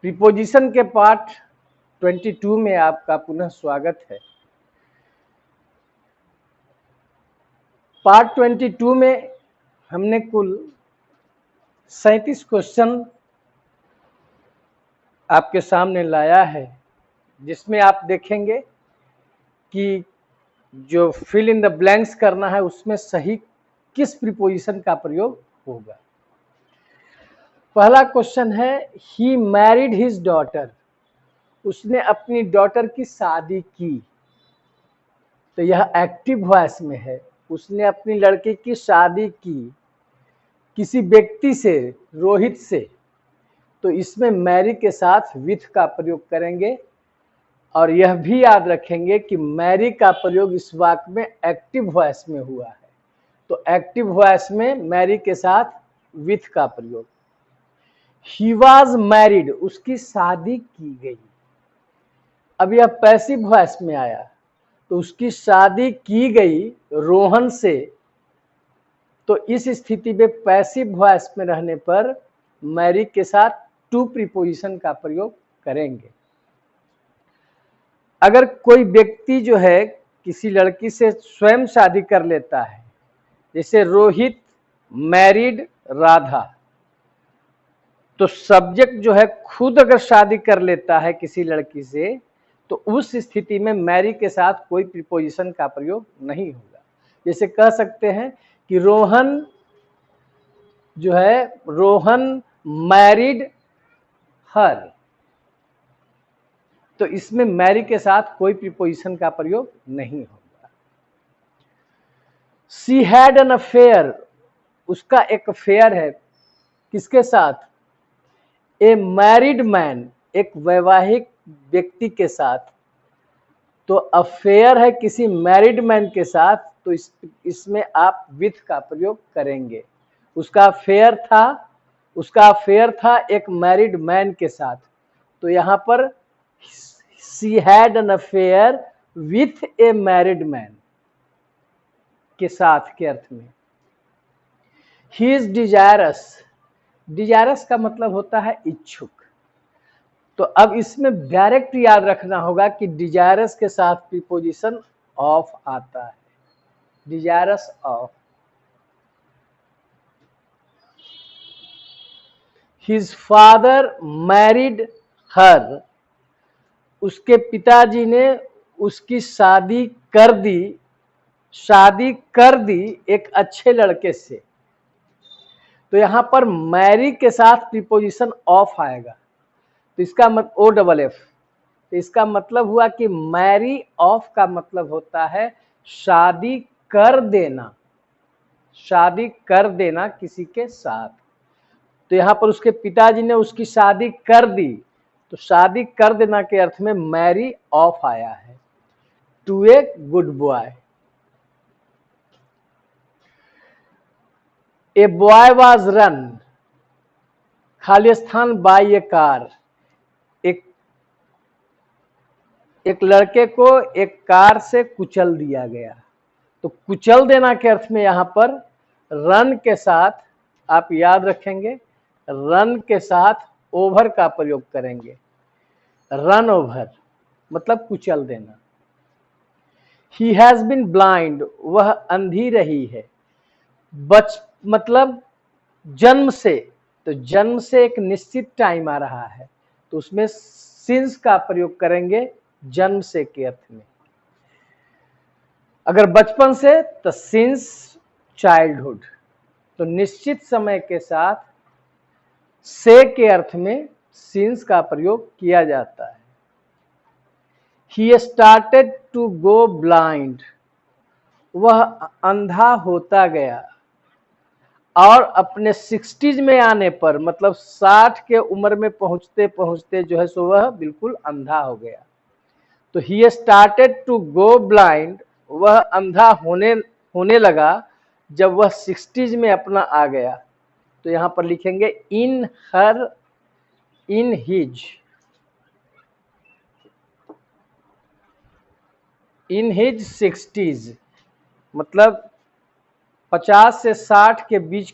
Preposition के part 22 में आपका पुनः स्वागत है। पार्ट 22 में हमने कुल 37 क्वेश्चन आपके सामने लाया है, जिसमें आप देखेंगे कि जो फिल इन द ब्लैंक्स करना है उसमें सही किस प्रीपोजिशन का प्रयोग होगा। पहला क्वेश्चन है ही मैरिड हिज डॉटर, उसने अपनी डॉटर की शादी की। तो यह एक्टिव वॉइस में है। उसने अपनी लड़की की शादी की किसी व्यक्ति से, रोहित से, तो इसमें मैरी के साथ विथ का प्रयोग करेंगे। और यह भी याद रखेंगे कि मैरी का प्रयोग इस वाक्य में एक्टिव वॉइस में हुआ है, तो एक्टिव वॉइस में मैरी के साथ विथ का प्रयोग। ही वॉज मैरिड, उसकी शादी की गई। अब यह पैसिव वॉइस में आया, तो उसकी शादी की गई रोहन से, तो इस स्थिति में पैसिव वॉइस में रहने पर मैरी के साथ टू प्रीपोजिशन का प्रयोग करेंगे। अगर कोई व्यक्ति जो है किसी लड़की से स्वयं शादी कर लेता है, जैसे रोहित मैरिड राधा, तो सब्जेक्ट जो है खुद अगर शादी कर लेता है किसी लड़की से, तो उस स्थिति में मैरी के साथ कोई प्रीपोजिशन का प्रयोग नहीं होगा। जैसे कह सकते हैं कि रोहन जो है, रोहन मैरिड हर, तो इसमें मैरी के साथ कोई प्रीपोजिशन का प्रयोग नहीं होगा। शी हैड एन अफेयर, उसका एक अफेयर है किसके साथ? ए मैरिड मैन, एक वैवाहिक व्यक्ति के साथ। तो अफेयर है किसी मैरिड मैन के साथ, तो इसमें आप विथ का प्रयोग करेंगे। उसका अफेयर था एक मैरिड मैन के साथ, तो यहाँ पर she had an affair with a married man के साथ के अर्थ में। he is desirous, desirous का मतलब होता है इच्छुक। तो अब इसमें डायरेक्ट याद रखना होगा कि desirous के साथ प्रीपोजिशन ऑफ आता है, desirous of. his father married her, उसके पिताजी ने उसकी शादी कर दी एक अच्छे लड़के से। तो यहां पर मैरी के साथ प्रीपोजिशन ऑफ आएगा, तो इसका मतलब OFF, तो इसका मतलब हुआ कि मैरी ऑफ का मतलब होता है शादी कर देना किसी के साथ। तो यहां पर उसके पिताजी ने उसकी शादी कर दी, तो शादी कर देना के अर्थ में मैरी ऑफ आया है। To a good boy, a boy was run, खाली स्थान बाय ए कार, एक लड़के को एक कार से कुचल दिया गया। तो कुचल देना के अर्थ में यहां पर रन के साथ आप याद रखेंगे, रन के साथ ओवर का प्रयोग करेंगे। रन ओवर मतलब कुचल देना। ही हैज बीन ब्लाइंड, वह अंधी रही है। मतलब जन्म से, तो जन्म से एक निश्चित टाइम आ रहा है, तो उसमें सिंस का प्रयोग करेंगे जन्म से के अर्थ में। अगर बचपन से तो सिंस चाइल्डहुड, तो निश्चित समय के साथ से के अर्थ में सिंस का प्रयोग किया जाता है। He started to go blind, वह अंधा होता गया। और अपने 60s में आने पर, मतलब 60 के उम्र में पहुंचते पहुंचते जो है सो वह बिल्कुल अंधा हो गया। तो he started to go blind, वह अंधा होने लगा जब वह 60s में अपना आ गया। तो यहां पर लिखेंगे इन हिज 60s, मतलब 50 से 60 के बीच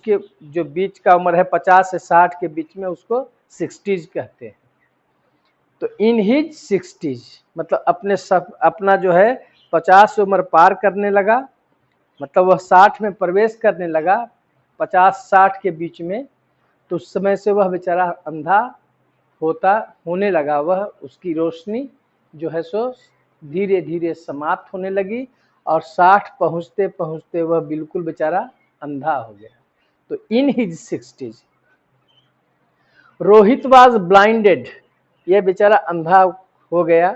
का उम्र है, 50 से 60 के बीच में उसको 60s कहते हैं। तो इन हिज 60s मतलब अपना जो है 50 उम्र पार करने लगा, मतलब वह 60 में प्रवेश करने लगा, 50-60 के बीच में। तो उस समय से वह बेचारा अंधा होने लगा। वह उसकी रोशनी जो है सो धीरे धीरे समाप्त होने लगी और 60 पहुँचते पहुँचते वह बिल्कुल बेचारा अंधा हो गया। तो in his 60s Rohit was blinded, यह बेचारा अंधा हो गया।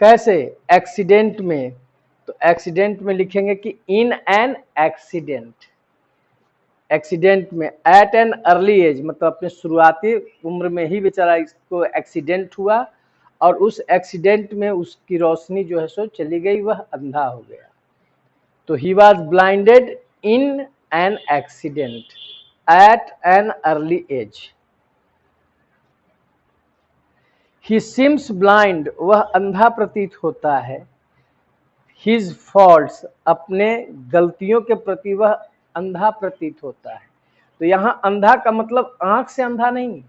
कैसे? एक्सीडेंट में। तो एक्सीडेंट में लिखेंगे कि इन एन एक्सीडेंट, एक्सीडेंट में। एट एन अर्ली एज मतलब अपने शुरुआती उम्र में ही बेचारा इसको एक्सीडेंट हुआ और उस एक्सीडेंट में उसकी रोशनी जो है सो चली गई, वह अंधा हो गया। तो he was blinded in an accident at an early age. He seems blind, वह अंधा प्रतीत होता है। हिज फॉल्ट्स, अपने गलतियों के प्रति वह अंधा प्रतीत होता है। तो यहाँ अंधा का मतलब आंख से अंधा नहीं,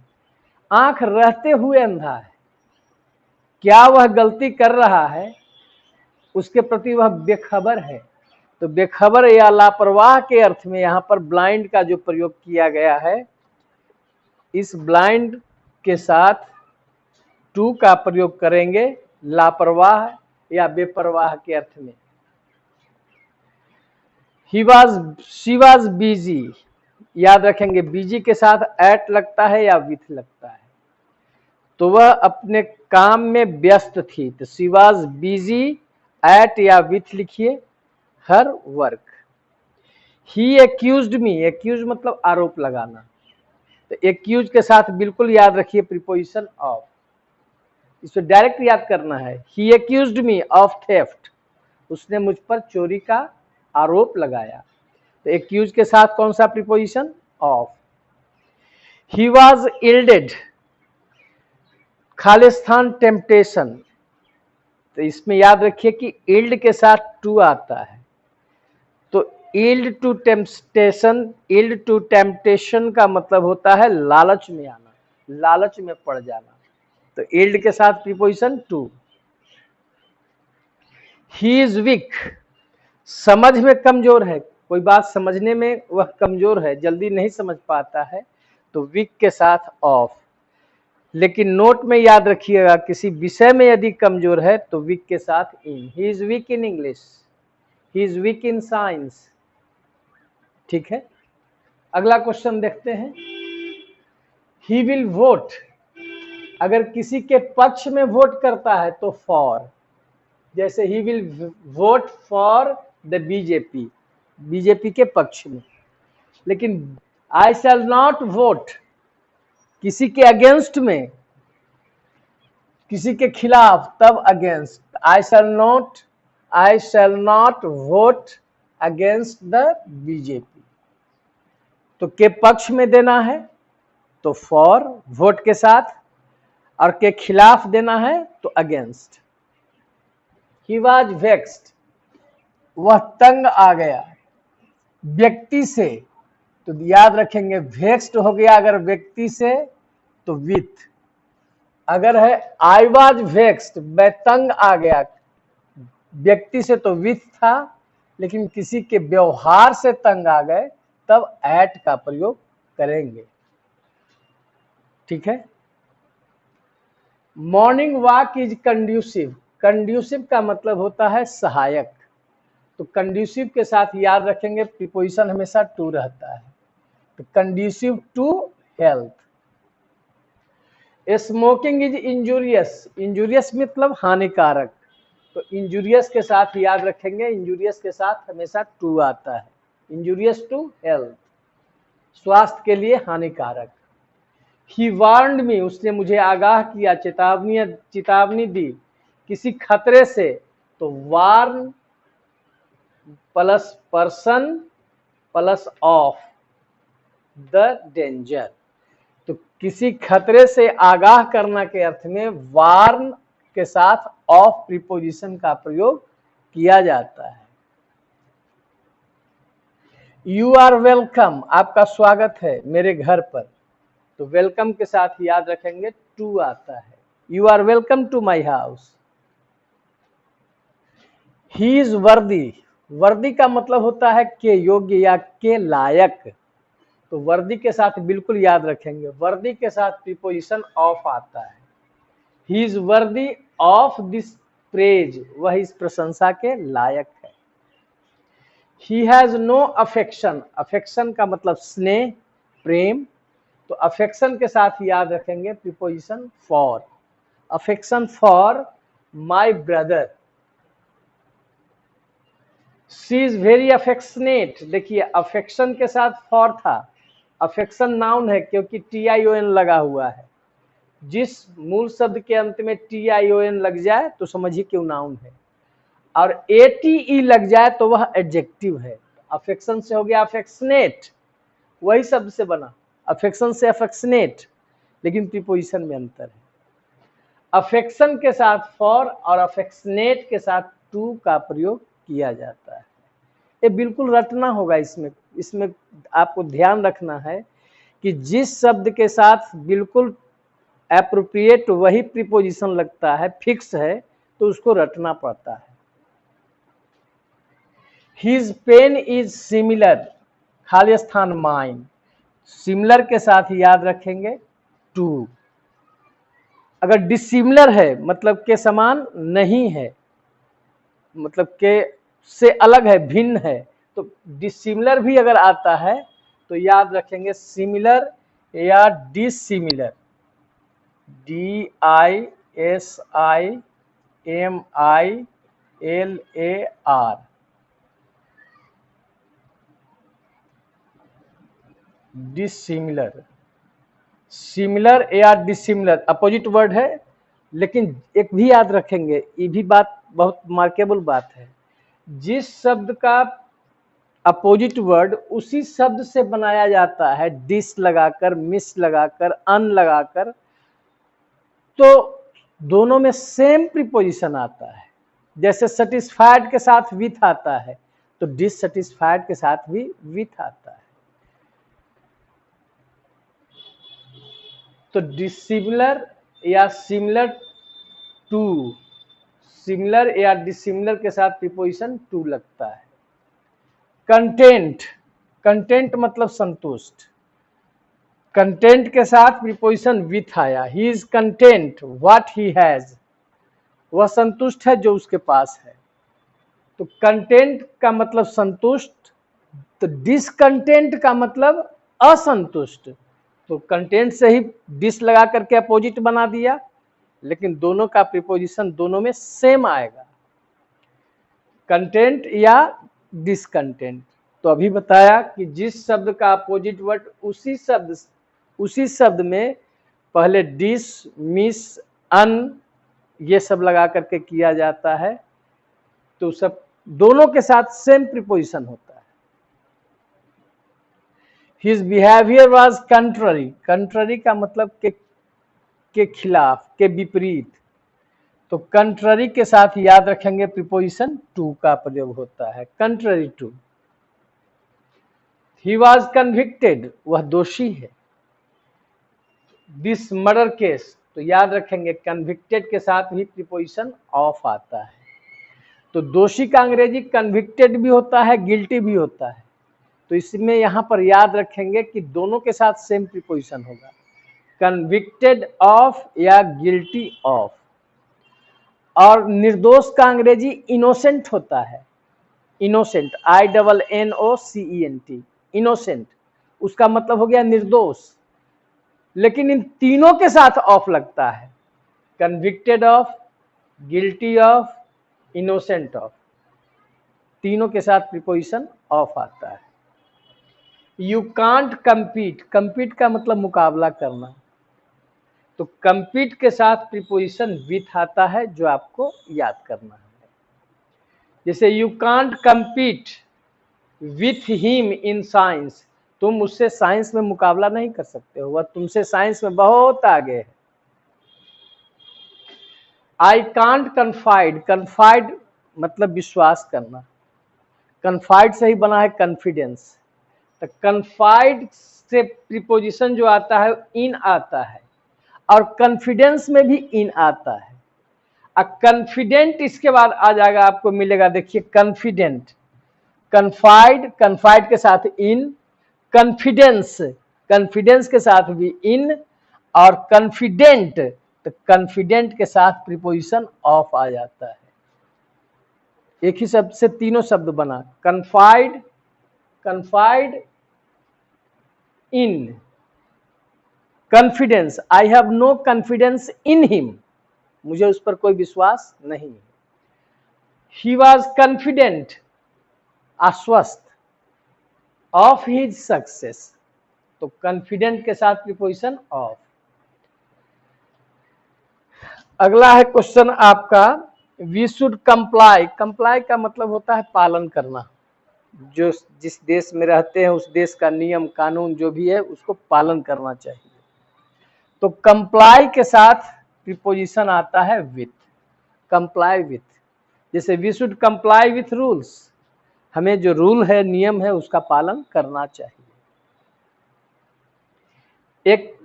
आंख रहते हुए अंधा है। क्या वह गलती कर रहा है उसके प्रति वह बेखबर है। तो बेखबर या लापरवाह के अर्थ में यहाँ पर ब्लाइंड का जो प्रयोग किया गया है, इस ब्लाइंड के साथ टू का प्रयोग करेंगे लापरवाह या बेपरवाह के अर्थ में। शी वाज बिजी, याद रखेंगे बिजी के साथ एट लगता है या विथ लगता है। तो वह अपने काम में व्यस्त थी। तो शी वाज बिजी एट या विथ लिखिए हर वर्क। ही एक्यूज्ड मी, एक्यूज मतलब आरोप लगाना। तो एक्यूज के साथ बिल्कुल याद रखिए प्रीपोजिशन ऑफ, इसे डायरेक्ट याद करना है। ही एक्यूज्ड मी ऑफ थेफ्ट, उसने मुझ पर चोरी का आरोप लगाया। तो एक्यूज के साथ कौन सा preposition? Of. He was yielded, Khalistan temptation. तो इसमें याद रखिए कि इल्ड के साथ टू आता है। तो yield to temptation, yield to temptation का मतलब होता है लालच में आना, लालच में पड़ जाना। तो इल्ड के साथ preposition to. He is weak, समझ में कमजोर है, कोई बात समझने में वह कमजोर है, जल्दी नहीं समझ पाता है। तो वीक के साथ ऑफ। लेकिन नोट में याद रखिएगा किसी विषय में यदि कमजोर है तो वीक के साथ in. He is weak in English, he is weak in science. ठीक है, अगला क्वेश्चन देखते हैं। ही विल वोट, अगर किसी के पक्ष में वोट करता है तो फॉर, जैसे he will vote for the BJP, BJP के पक्ष में। लेकिन आई शैल नॉट वोट, किसी के अगेंस्ट में, किसी के खिलाफ, तब against. I shall not vote against the BJP. तो के पक्ष में देना है तो फॉर वोट के साथ, और के खिलाफ देना है तो अगेंस्ट। ही वॉज वेक्स्ड, वह तंग आ गया व्यक्ति से। तो याद रखेंगे वेक्स्ड हो गया अगर व्यक्ति से तो विथ। अगर है आई वॉज वेक्स्ड, मैं तंग आ गया व्यक्ति से तो विथ था, लेकिन किसी के व्यवहार से तंग आ गए तब एट का प्रयोग करेंगे। ठीक है। Morning walk is conducive, conducive का मतलब होता है सहायक। तो कंड्यूसिव के साथ याद रखेंगे प्रीपोजिशन हमेशा टू रहता है। तो conducive to health. Smoking is injurious, injurious मतलब हानिकारक। तो इंजूरियस के साथ याद रखेंगे, इंजूरियस के साथ हमेशा टू आता है। इंजूरियस टू हेल्थ, स्वास्थ्य के लिए हानिकारक। ही वार्न्ड मी, उसने मुझे आगाह किया, चेतावनी दी किसी खतरे से। तो warn plus person plus of the danger. तो किसी खतरे से आगाह करना के अर्थ में वार्न के साथ ऑफ प्रीपोजिशन का प्रयोग किया जाता है। यू आर वेलकम, आपका स्वागत है मेरे घर पर। तो वेलकम के साथ याद रखेंगे टू आता है। You are welcome to my house. He is worthy, worthy का मतलब होता है के योग्य या के लायक। तो वर्दी के साथ बिल्कुल याद रखेंगे, वर्दी के साथ प्रीपोजिशन ऑफ आता है। He is worthy of this praise, वह इस प्रशंसा के लायक है। He has no affection, affection का मतलब स्नेह, प्रेम। तो अफेक्शन के साथ याद रखेंगे preposition for, affection for my brother. She is very affectionate, देखिए अफेक्शन के साथ फॉर था, अफेक्शन नाउन है क्योंकि TION लगा हुआ है। जिस मूल शब्द के अंत में TION लग जाए तो समझिए क्यों नाउन है, और ATE लग जाए तो वह एडजेक्टिव है। अफेक्शन से हो गया अफेक्शनेट, वही शब्द से बना, अफेक्शन से अफेक्शनेट, लेकिन प्रीपोजिशन में अंतर है। अफेक्शन के साथ फॉर और अफेक्शनेट के साथ टू का प्रयोग किया जाता है। ये बिल्कुल रटना होगा, इसमें आपको ध्यान रखना है कि जिस शब्द के साथ बिल्कुल एप्रोप्रिएट वही प्रीपोजिशन लगता है, फिक्स है, तो उसको रटना पड़ता है। हिज पेन इज सिमिलर, खाली स्थान माइन, सिमिलर के साथ याद रखेंगे टू। अगर डिसिमिलर है मतलब के समान नहीं है, मतलब के से अलग है, भिन्न है, तो डिसिमिलर भी अगर आता है तो याद रखेंगे सिमिलर या डिसिमिलर, DISIMILAR, डिसिमिलर। सिमिलर या डिसिमिलर अपोजिट वर्ड है, लेकिन एक भी याद रखेंगे, ये भी बात बहुत मार्केबल बात है, जिस शब्द का अपोजिट वर्ड उसी शब्द से बनाया जाता है, डिस लगाकर, मिस लगाकर, अन लगाकर, तो दोनों में सेम प्रीपोजिशन आता है। जैसे सेटिस्फाइड के साथ विथ आता है, तो डिससेटिस्फाइड के साथ भी विथ आता है। तो डिसिमिलर या सिमिलर टू, सिमिलर या डिसिमिलर के साथ प्रीपोजिशन टू लगता है। कंटेंट, कंटेंट मतलब संतुष्ट, कंटेंट के साथ प्रीपोजिशन विथ आया। He is content what he has, वह संतुष्ट है जो उसके पास है। तो कंटेंट का मतलब संतुष्ट, तो डिसकंटेंट का मतलब असंतुष्ट। तो कंटेंट से ही डिस लगा करके अपोजिट बना दिया, लेकिन दोनों का प्रीपोजिशन दोनों में सेम आएगा, कंटेंट या डिसकंटेंट। तो अभी बताया कि जिस शब्द का अपोजिट वर्ड उसी शब्द में पहले डिस, मिस, अन ये सब लगा करके किया जाता है, तो सब दोनों के साथ सेम प्रीपोजिशन होता है। His behavior was contrary, contrary का मतलब के खिलाफ, के विपरीत। तो कंट्ररी के साथ याद रखेंगे प्रीपोजिशन टू का प्रयोग होता है, contrary to. He was convicted, वह दोषी है। दिस मर्डर केस, तो याद रखेंगे कन्विक्टेड के साथ ही प्रीपोजिशन ऑफ आता है। तो दोषी का अंग्रेजी कन्विक्टेड भी होता है, गिल्टी भी होता है। तो इसमें यहां पर याद रखेंगे कि दोनों के साथ सेम प्रीपोजिशन होगा, कन्विक्टेड ऑफ या गिल्टी ऑफ। और निर्दोष का अंग्रेजी इनोसेंट होता है, इनोसेंट, INNOCENT, इनोसेंट, उसका मतलब हो गया निर्दोष। लेकिन इन तीनों के साथ ऑफ लगता है, convicted of, guilty of, innocent of, तीनों के साथ प्रीपोजिशन ऑफ आता है। यू कांट कम्पीट, कम्पीट का मतलब मुकाबला करना, तो कम्पीट के साथ प्रीपोजिशन विथ आता है, जो आपको याद करना है। जैसे you can't compete with him in science, तुम उससे साइंस में मुकाबला नहीं कर सकते हो, वह तुमसे साइंस में बहुत आगे है। आई कांट कन्फाइड, कन्फाइड मतलब विश्वास करना, कन्फाइड से ही बना है कॉन्फिडेंस। तो कन्फाइड से प्रीपोजिशन जो आता है इन आता है, और कॉन्फिडेंस में भी इन आता है। कॉन्फिडेंट इसके बाद आ जाएगा, आपको मिलेगा, देखिए कॉन्फिडेंट, कन्फाइड के साथ इन, कॉन्फिडेंस, कॉन्फिडेंस के साथ भी इन, और कॉन्फिडेंट, तो कॉन्फिडेंट के साथ प्रीपोजिशन ऑफ आ जाता है। एक ही शब्द से तीनों शब्द बना, confide, confide in, confidence, I have no confidence in him, मुझे उस पर कोई विश्वास नहीं है। ही वॉज कॉन्फिडेंट, आश्वस्त, ऑफ हिज सक्सेस, तो कॉन्फिडेंट के साथ प्रीपोजिशन ऑफ। अगला है क्वेश्चन आपका, वी शुड कंप्लाई, कंप्लाई का मतलब होता है पालन करना, जो जिस देश में रहते हैं उस देश का नियम कानून जो भी है उसको पालन करना चाहिए। तो कंप्लाई के साथ प्रीपोजिशन आता है विथ, कंप्लाई विथ, जैसे we should comply with rules, हमें जो रूल है नियम है उसका पालन करना चाहिए। एक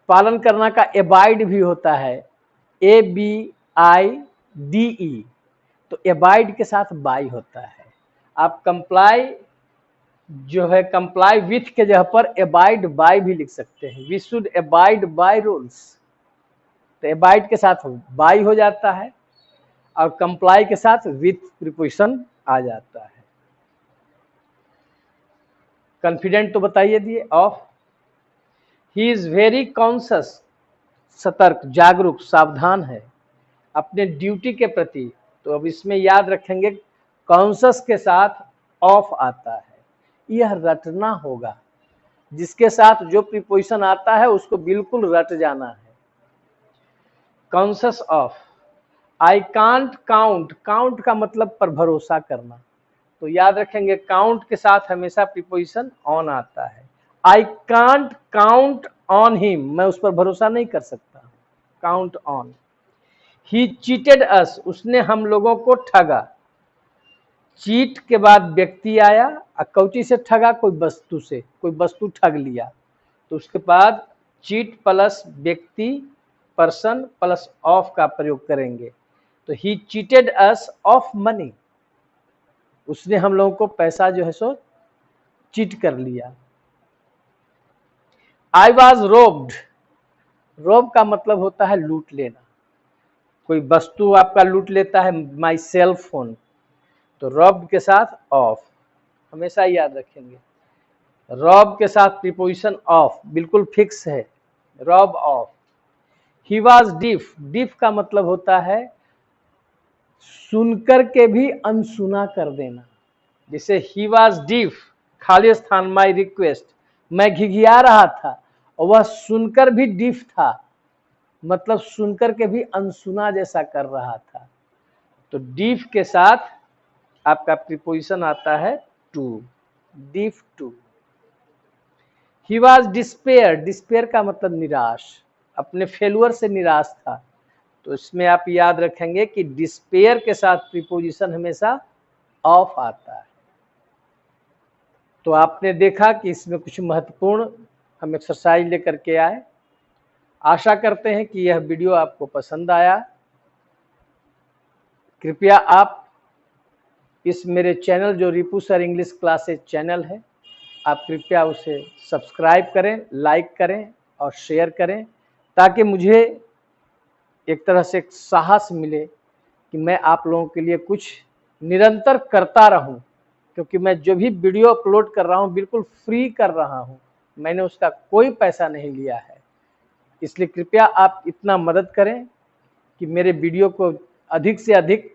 पालन करना का एबाइड भी होता है, ABIDE, तो एबाइड के साथ बाई होता है। आप कंप्लाई जो है कंप्लाई विथ के जगह पर एबाइड बाय भी लिख सकते हैं, we should abide by rules, तो एबाइड के साथ बाय हो जाता है और कंप्लाई के साथ विथ प्रीपोजिशन आ जाता है। कॉन्फिडेंट तो बताइए दिए, of. He is very conscious, सतर्क, जागरूक, सावधान है अपने ड्यूटी के प्रति, तो अब इसमें याद रखेंगे कॉन्शियस के साथ ऑफ आता है, यह रटना होगा, जिसके साथ जो प्रीपोजिशन आता है उसको बिल्कुल रट जाना है। Conscious of, I can't count, count का मतलब पर भरोसा करना, तो याद रखेंगे काउंट के साथ हमेशा प्रीपोजिशन ऑन आता है। I can't count on him, मैं उस पर भरोसा नहीं कर सकता, काउंट ऑन। ही चीटेड अस, उसने हम लोगों को ठगा, चीट के बाद व्यक्ति आया, कौची से ठगा, कोई वस्तु से, कोई वस्तु ठग लिया, तो उसके बाद चीट प्लस व्यक्ति पर्सन प्लस ऑफ का प्रयोग करेंगे, तो ही चीटेड अस ऑफ मनी, उसने हम लोगों को पैसा जो है सो चीट कर लिया। आई वॉज रोब्ड, रोब का मतलब होता है लूट लेना, कोई वस्तु आपका लूट लेता है, माई सेल फोन, तो रॉब के साथ ऑफ, हमेशा याद रखेंगे, रॉब के साथ प्रीपोजिशन ऑफ बिल्कुल फिक्स है, rob of. He was deaf, deaf का मतलब होता है सुनकर के भी अनसुना कर देना, जैसे ही वॉज डीफ, खाली स्थान माई रिक्वेस्ट, मैं घिघिया रहा था और वह सुनकर भी डीफ था, मतलब सुनकर के भी अनसुना जैसा कर रहा था, तो डीफ के साथ आपका प्रीपोजिशन आता है to, deaf to. He was despair, despair का मतलब निराश, अपने फेलुअर से निराश था, तो इसमें आप याद रखेंगे कि डिस्पेयर के साथ प्रीपोजिशन हमेशा ऑफ आता है। तो आपने देखा कि इसमें कुछ महत्वपूर्ण हम एक्सरसाइज लेकर के आए, आशा करते हैं कि यह वीडियो आपको पसंद आया। कृपया आप इस मेरे चैनल जो Ripu sir English classes channel है, आप कृपया उसे सब्सक्राइब करें, लाइक करें और शेयर करें, ताकि मुझे एक तरह से एक साहस मिले कि मैं आप लोगों के लिए कुछ निरंतर करता रहूं, क्योंकि मैं जो भी वीडियो अपलोड कर रहा हूं बिल्कुल फ्री कर रहा हूं, मैंने उसका कोई पैसा नहीं लिया है। इसलिए कृपया आप इतना मदद करें कि मेरे वीडियो को अधिक से अधिक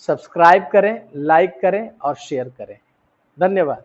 सब्सक्राइब करें, लाइक करें और शेयर करें। धन्यवाद।